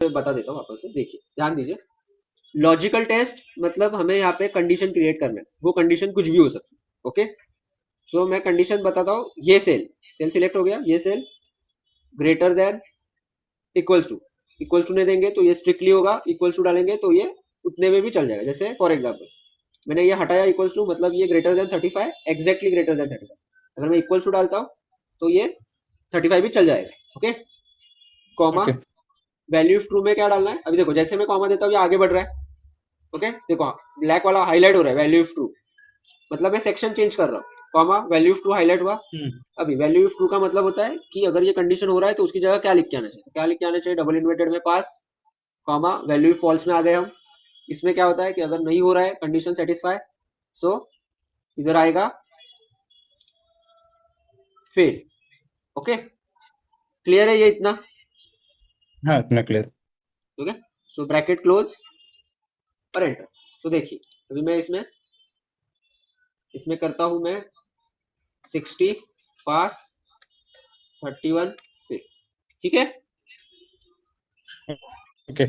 मैं बता देता हूँ वापस से, देखिए ध्यान दीजिए। लॉजिकल टेस्ट मतलब हमें यहाँ पे कंडीशन क्रिएट करना है, वो कंडीशन कुछ भी हो सकती है। ओके, सो मैं कंडीशन बताता हूँ। ये सेल, सेल सिलेक्ट हो गया, ये cell greater than equals to, equals to नहीं देंगे तो ये स्ट्रिक्टली होगा, इक्वल्स टू डालेंगे तो ये उतने में भी चल जाएगा। जैसे फॉर एग्जाम्पल मैंने ये हटाया इक्वल्स टू, मतलब ये greater than 35, exactly greater than 35। अगर मैं इक्वल्स टू डालता हूँ तो ये 35 भी चल जाएगा। Okay, comma, okay. Value of true में क्या डालना है, अभी देखो जैसे मैं कॉमा देता हूँ ये आगे बढ़ रहा है। ओके, देखो ब्लैक वाला हाईलाइट हो रहा है, वैल्यू ऑफ ट्रू, मतलब मैं सेक्शन चेंज कर रहा हूँ। Comma, value of true highlight हुआ। हम्म। अभी वैल्यू ऑफ ट्रू का मतलब होता है कि अगर ये कंडीशन हो रहा है तो उसकी जगह क्या लिख के आना चाहिए, क्या लिख के आना चाहिए, डबल इन्वर्टेड में पास, कॉमा, वैल्यू फॉल्स में आ गए हम। इसमें क्या होता है कि अगर नहीं हो रहा है कंडीशन सेटिस्फाई, सो इधर आएगा फेल। ओके, क्लियर है ये इतना? हाँ, इतना क्लियर। ठीक है, सो ब्रैकेट क्लोज और एंटर। तो देखिए अभी मैं इसमें इसमें करता हूं मैं 60 पास, 31 फेल। ठीक है, ओके।